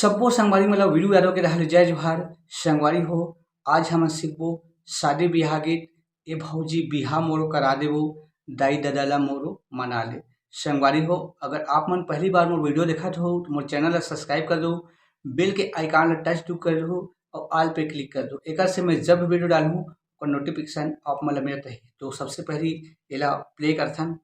सब्बो संगवारी मतलब वीडियो यादव के रहल जय जोहार संगवारी हो। आज हम सीखबो शादी बिहाह गीत ए भौजी बिहा मोरो करा देबो दाई ददा ला मोरो मना ले। संगवारी हो, अगर आप मन पहली बार मोर वीडियो देखत हो तो मोर चैनल ला सब्सक्राइब कर दो, बेल के आइकन ला टच टू कर दो और ऑल पे क्लिक कर दो। एकर से मैं जब वीडियो डालहूँ ओकर नोटिफिकेशन आप मन ला मिलत रही। तो सबसे पहली एला प्ले करथन।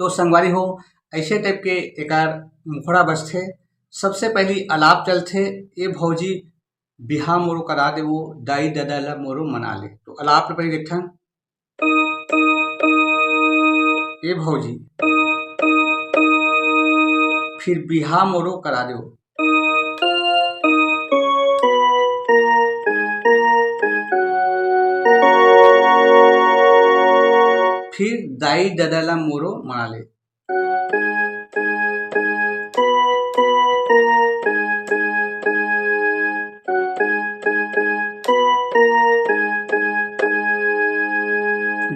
तो संगवारी हो, ऐसे टाइप के एकर मुखड़ा बजथे। सबसे पहली अलाप चलथे ए भौजी बिहा मोरो करा देबो दाई ददा ला मोरो मना ले। तो अलाप ले पहले देखथन। ए भौजी फिर बिहा मोरो करा देबो। फिर दाई ददा ला मोरो मना ले।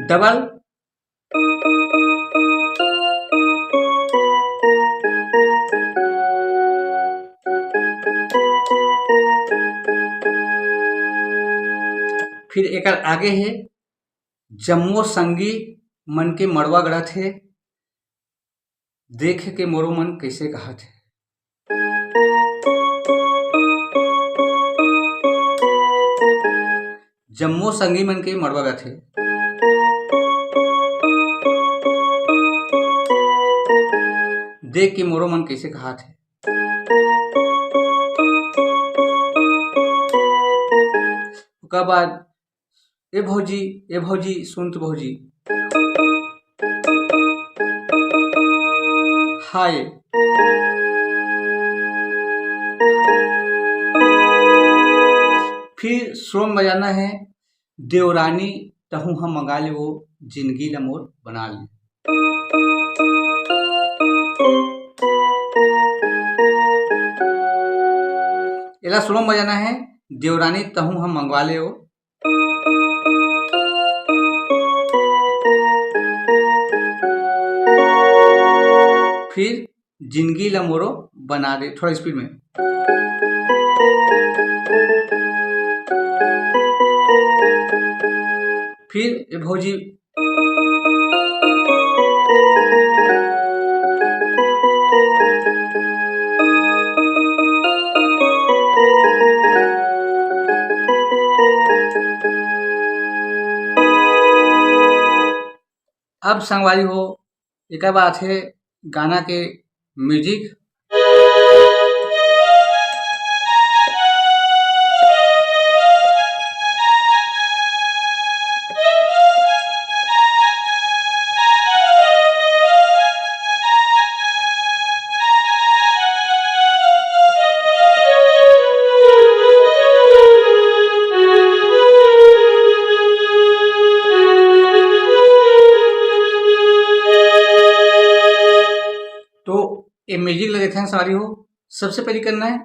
डबल। फिर एकर आगे है जम्मो संगी मन के मड़वा गढ़त हे देख के मोरो मन कैसे कहत हे। जम्मो संगी मन के मड़वा गढ़त हे देख के मोरो मन कैसे कहत हे। ओकर बाद ए भौजी सुन तो भौजी हाय। फिर श्रोम बजाना है देवरानी तहु हम मंगा ले वो जिंदगी ला मोर बना ले। एला श्रोम बजाना है देवरानी तहु हम मंगवा ले वो। फिर जिंदगी ला मोरो बना दे, थोड़ा स्पीड में। फिर ए भौजी अब संगवारी हो, एक बात है गाना के म्यूजिक। तो ये म्यूजिक लगे थे सारी हो। सबसे पहले करना है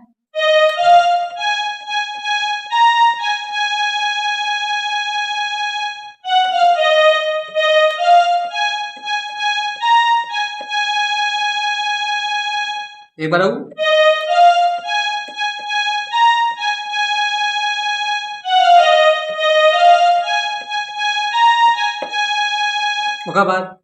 एक बार आऊ ओकर बाद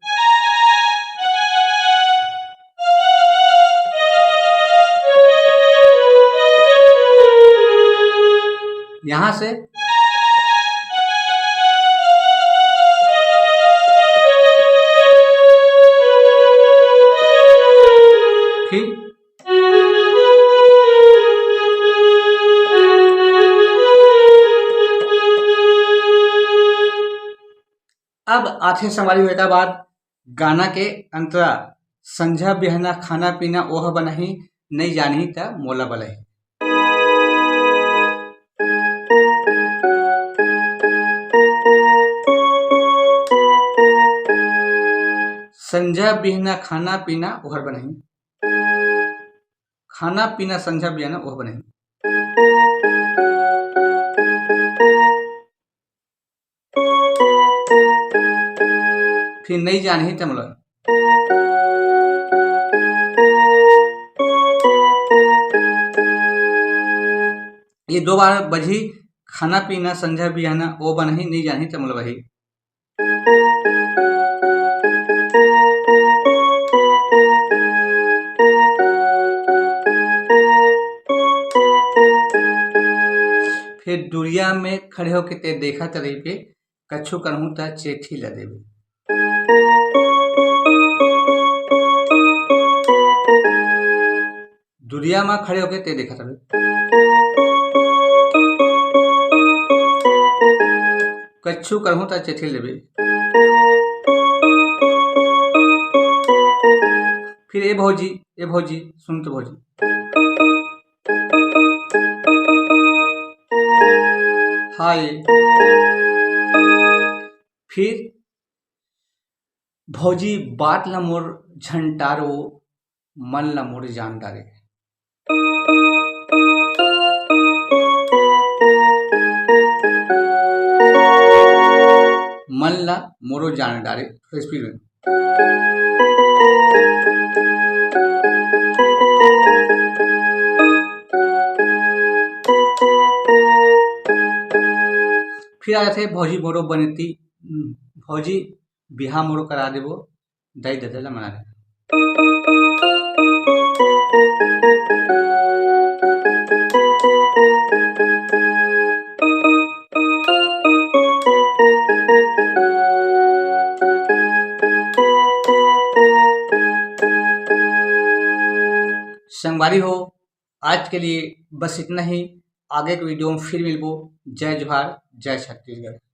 यहाँ से फिर अब आथे संगवारी होए का बाद गाना के अंतरा संझा बिहना खाना पीना ओह बनही नहीं जानही त मोला बलही। संझा बिहना खाना पीना ओहर बनही, खाना पीना संझा बिहना ओह बनही। फिर नहीं जानही त मोला ये दो बार बजी खाना पीना संझा बिहना ओ बनही नहीं जानही त मोला बही। फिर दुरिया में खड़े होके ते देखा तरी पे कछु करहूँ त चेठी ल देबे। दुरिया में खड़े होके ते देखा तरी कछु करहूँ त चिट्ठी लेबे। फिर ए भौजी सुन तो भौजी, हाय। फिर भौजी बात ला मोर झंटारो मन ला मोर जान डारे। मन ला मोरो जान डारे थोड़ा स्पीड में। फिर आ जाते भौजी मोरो बनती भौजी बिहा मोरो करा देबो दाई दादा ला मना दे। संगवारी हो आज के लिए बस इतना ही। आगे के वीडियो में फिर मिलबो। जय जोहार, जय छत्तीसगढ़।